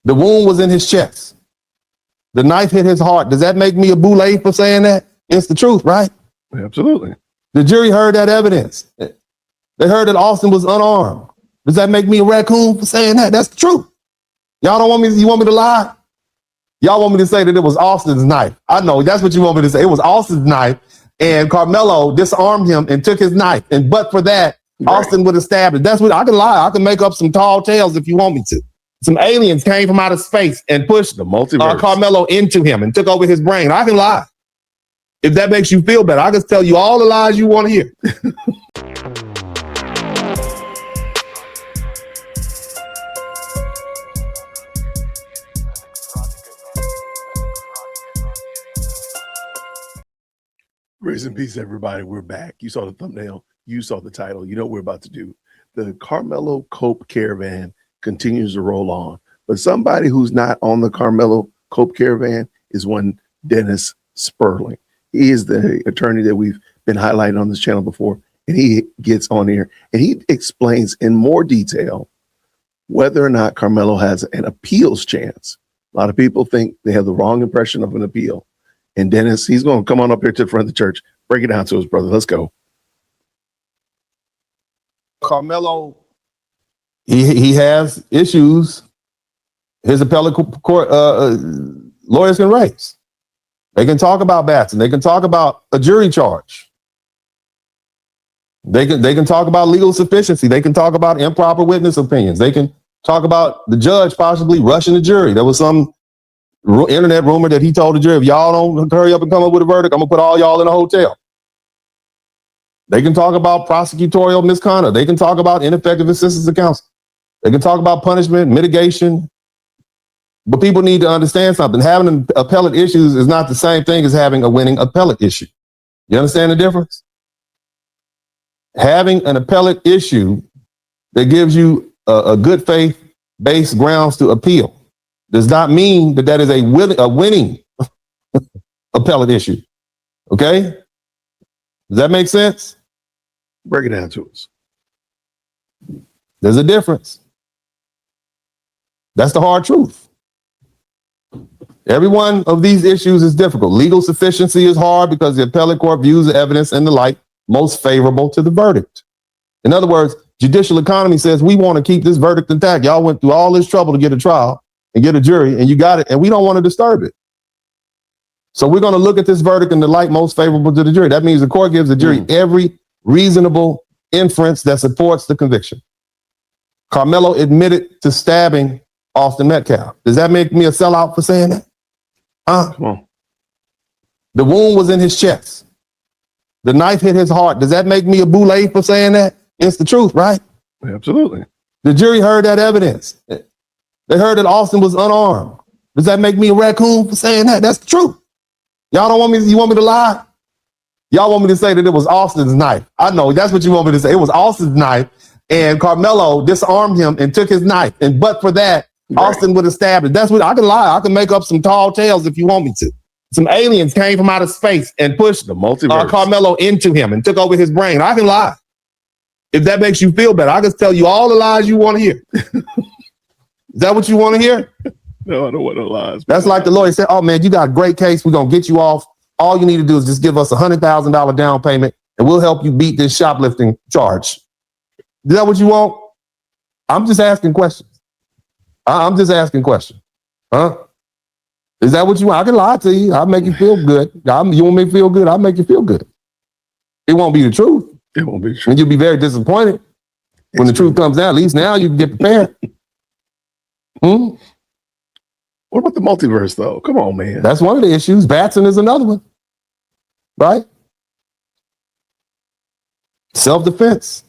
The wound was in his chest. The knife hit his heart. Does that make me a boule for saying that? It's the truth, right? Absolutely. The jury heard that evidence. They heard that Austin was unarmed. Does that make me a raccoon for saying that? That's the truth. Y'all don't want me, you want me to lie? Y'all want me to say that it was Austin's knife. I know, that's what you want me to say. It was Austin's knife, and Carmelo disarmed him and took his knife. And but for that, right, Austin would have stabbed it. That's what I can lie. I can make up some tall tales if you want me to. Some aliens came from outer space and pushed the multiverse Carmelo into him and took over his brain. I can lie. If that makes you feel better, I can tell you all the lies you want to hear. Grace and peace, everybody. We're back. You saw the thumbnail. You saw the title. You know what we're about to do. The Carmelo Cope Caravan continues to roll on. But somebody who's not on the Carmelo Cope Caravan is one Dennis Spurling. He is the attorney that we've been highlighting on this channel before, and he gets on here and he explains in more detail whether or not Carmelo has an appeals chance. A lot of people think they have the wrong impression of an appeal. And Dennis, he's going to come on up here to the front of the church, break it down to us, brother. Let's go. Carmelo, he has issues. His appellate court lawyers can raise. They can talk about Batson. They can talk about a jury charge. They can talk about legal sufficiency. They can talk about improper witness opinions. They can talk about the judge possibly rushing the jury. There was some internet rumor that he told the jury, if y'all don't hurry up and come up with a verdict, I'm gonna put all y'all in a hotel. They can talk about prosecutorial misconduct. They can talk about ineffective assistance to counsel. They can talk about punishment, mitigation. But people need to understand something. Having an appellate issues is not the same thing as having a winning appellate issue. You understand the difference? Having an appellate issue that gives you a good faith based grounds to appeal does not mean that that is a winning appellate issue. Okay? Does that make sense? Break it down to us. There's a difference. That's the hard truth. Every one of these issues is difficult. Legal sufficiency is hard because the appellate court views the evidence and the light most favorable to the verdict. In other words, judicial economy says we want to keep this verdict intact. Y'all went through all this trouble to get a trial and get a jury, and you got it, and we don't want to disturb it. So we're going to look at this verdict in the light most favorable to the jury. That means the court gives the jury every reasonable inference that supports the conviction. Carmelo admitted to stabbing Austin Metcalf. Does that make me a sellout for saying that? Come on. The wound was in his chest. The knife hit his heart. Does that make me a boule for saying that? It's the truth, right? Absolutely. The jury heard that evidence. They heard that Austin was unarmed. Does that make me a raccoon for saying that? That's the truth. Y'all don't want me, you want me to lie? Y'all want me to say that it was Austin's knife. I know, that's what you want me to say. It was Austin's knife, and Carmelo disarmed him and took his knife. And but for that, right, Austin would have stabbed it. That's what I can lie. I can make up some tall tales if you want me to. Some aliens came from outer space and pushed the multiverse Carmelo into him and took over his brain. I can lie. If that makes you feel better, I can tell you all the lies you want to hear. Is that what you want to hear? No, I don't want no lies. That's like the lawyer said, oh man, you got a great case. We're going to get you off. All you need to do is just give us $100,000 down payment and we'll help you beat this shoplifting charge. Is that what you want? I'm just asking questions. I'm just asking questions. Huh? Is that what you want? I can lie to you. I'll make you feel good. You want me to feel good? I'll make you feel good. It won't be the truth. It won't be true. And you'll be very disappointed when the truth comes out. At least now you can get prepared. What about the multiverse, though? Come on, man. That's one of the issues. Batson is another one. Right? Self-defense.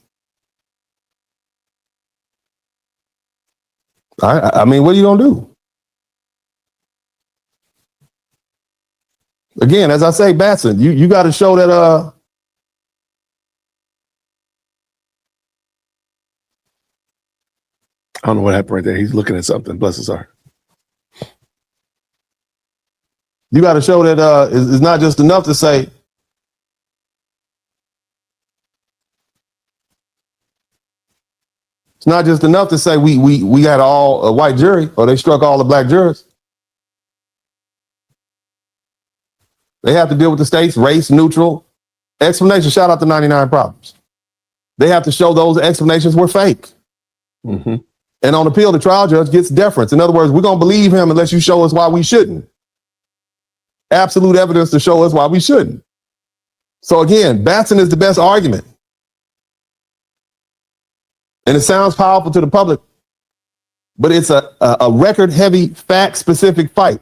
I mean, what are you going to do? Again, as I say, Batson, you got to show that I don't know what happened right there. He's looking at something. Bless his heart. You got to show that it's not just enough to say, It's not just enough to say we got all a white jury or they struck all the black jurors. They have to deal with the state's race neutral explanation. Shout out to 99 Problems. They have to show those explanations were fake. Mm-hmm. And on appeal, the trial judge gets deference. In other words, we're going to believe him unless you show us why we shouldn't. Absolute evidence to show us why we shouldn't. So again, Batson is the best argument. And it sounds powerful to the public, but it's a record-heavy, fact-specific fight.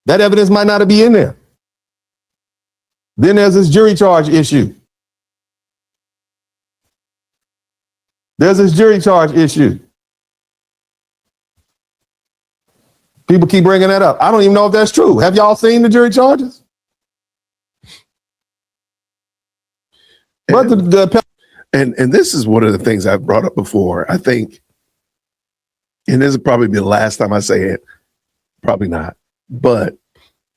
That evidence might not be in there. Then there's this jury charge issue. People keep bringing that up. I don't even know if that's true. Have y'all seen the jury charges? But and this is one of the things I've brought up before. I think, and this will probably be the last time I say it, probably not, but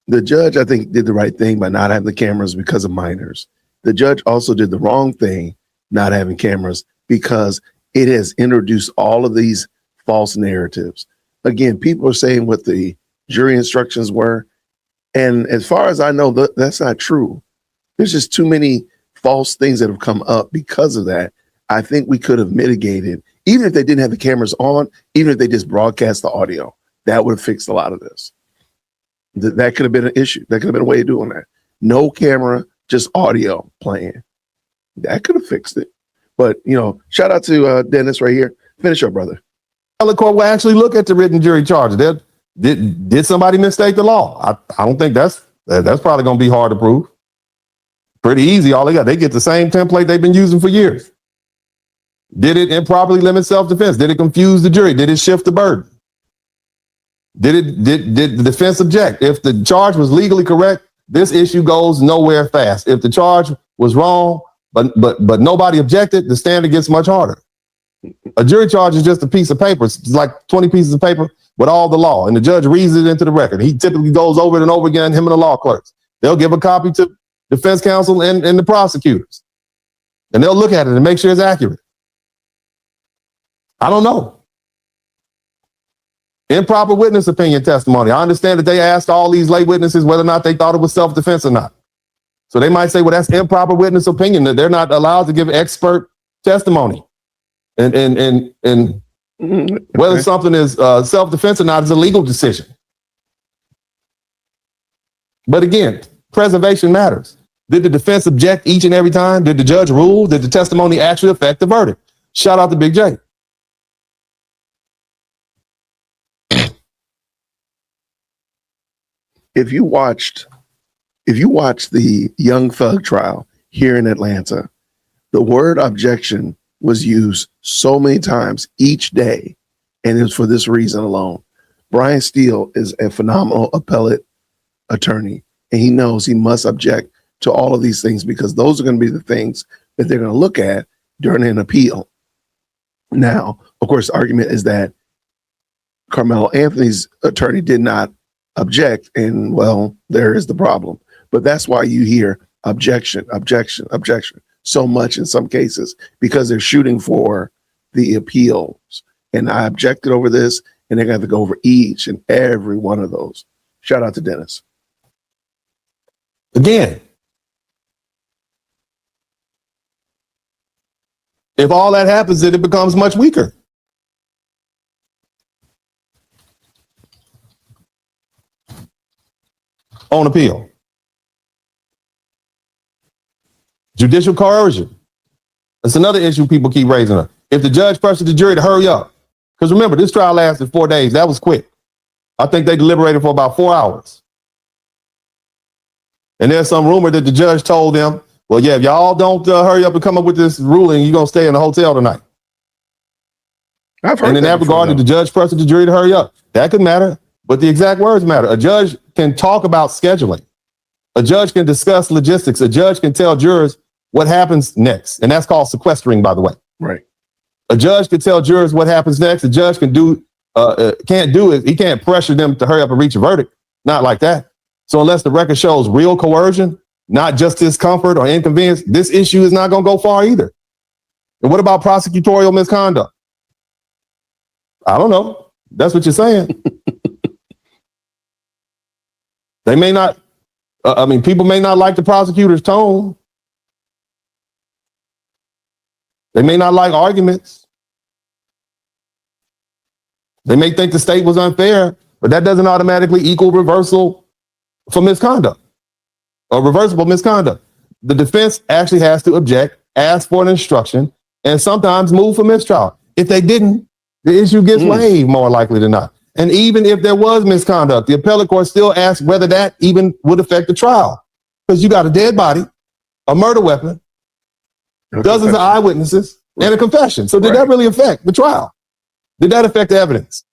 the judge, I think, did the right thing by not having the cameras because of minors. The judge also did the wrong thing not having cameras because it has introduced all of these false narratives. Again, people are saying what the jury instructions were. And as far as I know, that's not true. There's just too many false things that have come up because of that. I think we could have mitigated, even if they didn't have the cameras on, even if they just broadcast the audio, that would have fixed a lot of this. That could have been an issue. That could have been a way of doing that. No camera, just audio playing. That could have fixed it. But, shout out to Dennis right here. Finish up, brother. The court will actually look at the written jury charges. Did somebody mistake the law? I don't think that's probably going to be hard to prove. Pretty easy. All they get the same template they've been using for years. Did it improperly limit self-defense? Did it confuse the jury? Did it shift the burden? Did the defense object? If the charge was legally correct, this issue goes nowhere fast. If the charge was wrong, but nobody objected, the standard gets much harder. A jury charge is just a piece of paper. It's like 20 pieces of paper with all the law, and the judge reads it into the record. He typically goes over it and over again, him and the law clerks. They'll give a copy to defense counsel and the prosecutors, and they'll look at it and make sure it's accurate. I don't know. Improper witness opinion testimony. I understand that they asked all these lay witnesses whether or not they thought it was self-defense or not. So they might say, well, that's improper witness opinion, that they're not allowed to give expert testimony. And whether something is self-defense or not is a legal decision. But again, preservation matters. Did the defense object each and every time? Did the judge rule? Did the testimony actually affect the verdict? Shout out to Big J. If you watched the Young Thug trial here in Atlanta, the word objection was used so many times each day, and it was for this reason alone. Brian Steele is a phenomenal appellate attorney, and he knows he must object to all of these things because those are going to be the things that they're going to look at during an appeal. Now, of course, the argument is that Carmelo Anthony's attorney did not object, and well, there is the problem. But that's why you hear objection so much in some cases, because they're shooting for the appeals. And I objected over this, and they're going to have to go over each and every one of those. Shout out to Dennis. Again, if all that happens, then it becomes much weaker. On appeal. Judicial coercion. That's another issue people keep raising up. If the judge pressured the jury to hurry up, because remember, this trial lasted 4 days. That was quick. I think they deliberated for about 4 hours. And there's some rumor that the judge told them, well, yeah, if y'all don't hurry up and come up with this ruling, you're going to stay in the hotel tonight. I've heard and in that regard, did the judge pressured the jury to hurry up? That could matter, but the exact words matter. A judge can talk about scheduling. A judge can discuss logistics. A judge can tell jurors what happens next. And that's called sequestering, by the way. Right. A judge can tell jurors what happens next. A judge can't do it. He can't pressure them to hurry up and reach a verdict. Not like that. So unless the record shows real coercion, not just discomfort or inconvenience, this issue is not going to go far either. And what about prosecutorial misconduct? I don't know. That's what you're saying. They may not, people may not like the prosecutor's tone. They may not like arguments. They may think the state was unfair, but that doesn't automatically equal reversal for misconduct or reversible misconduct. The defense actually has to object, ask for an instruction, and sometimes move for mistrial. If they didn't, the issue gets way more likely than not. And even if there was misconduct, the appellate court still asks whether that even would affect the trial. Because you got a dead body, a murder weapon, dozens of eyewitnesses, and a confession. So did that really affect the trial? Did that affect the evidence?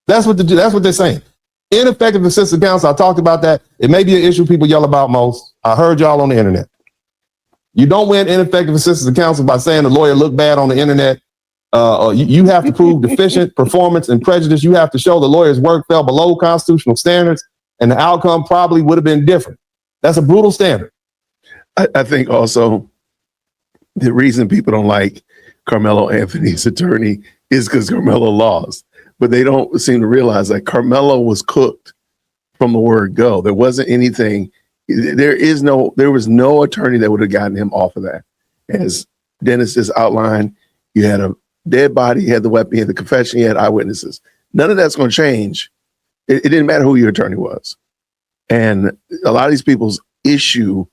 That's what they're saying. Ineffective assistance counsel, I talked about that. It may be an issue people yell about most. I heard y'all on the internet. You don't win ineffective assistance counsel by saying the lawyer looked bad on the internet. You have to prove deficient performance and prejudice. You have to show the lawyer's work fell below constitutional standards, and the outcome probably would have been different. That's a brutal standard. I think also the reason people don't like Carmelo Anthony's attorney is because Carmelo lost. But they don't seem to realize that Carmelo was cooked from the word go. There wasn't anything. There was no attorney that would have gotten him off of that. As Dennis just outlined, you had a dead body, you had the weapon, you had the confession, you had eyewitnesses. None of that's going to change. It didn't matter who your attorney was. And a lot of these people's issue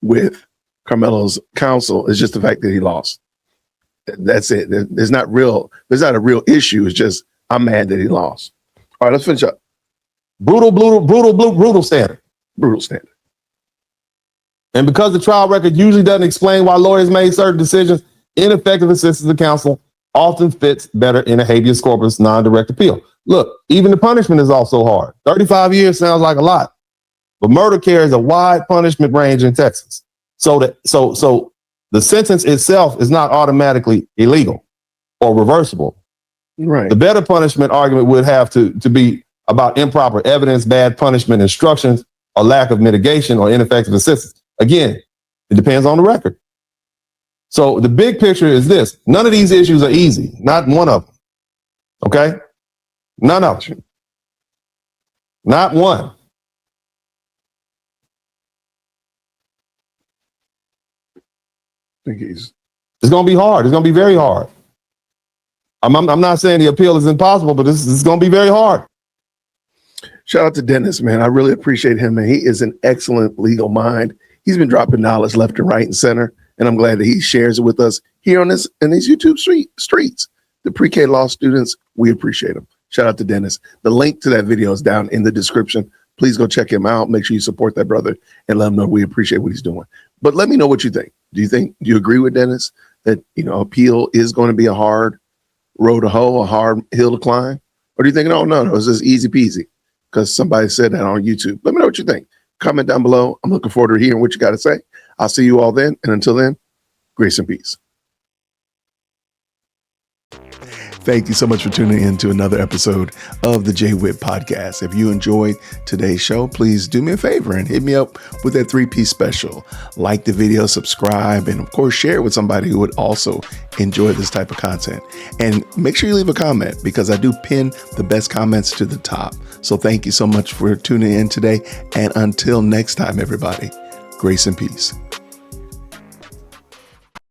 with Carmelo's counsel is just the fact that he lost. That's it. There's not a real issue. It's just, I'm mad that he lost. All right, let's finish up. Brutal standard. Brutal standard. And because the trial record usually doesn't explain why lawyers made certain decisions, ineffective assistance to counsel often fits better in a habeas corpus non-direct appeal. Look, even the punishment is also hard. 35 years sounds like a lot, but murder carries a wide punishment range in Texas. So the sentence itself is not automatically illegal or reversible. Right. The better punishment argument would have to be about improper evidence, bad punishment instructions, or lack of mitigation or ineffective assistance. Again, it depends on the record. So the big picture is this. None of these issues are easy. Not one of them. Okay? None of them. Not one. I think it's going to be hard. It's going to be very hard. I'm not saying the appeal is impossible, but this is going to be very hard. Shout out to Dennis, man. I really appreciate him, man. He is an excellent legal mind. He's been dropping knowledge left and right and center, and I'm glad that he shares it with us here in these YouTube streets. The pre-K law students, we appreciate them. Shout out to Dennis. The link to that video is down in the description. Please go check him out. Make sure you support that brother and let him know we appreciate what he's doing. But let me know what you think. Do you agree with Dennis that, appeal is going to be a hard road to hoe, a hard hill to climb? Or do you think, no, it's just easy peasy because somebody said that on YouTube? Let me know what you think. Comment down below. I'm looking forward to hearing what you got to say. I'll see you all then. And until then, grace and peace. Thank you so much for tuning in to another episode of the JWhit Podcast. If you enjoyed today's show, please do me a favor and hit me up with that 3-piece special. Like the video, subscribe, and of course, share it with somebody who would also enjoy this type of content. And make sure you leave a comment because I do pin the best comments to the top. So thank you so much for tuning in today. And until next time, everybody, grace and peace.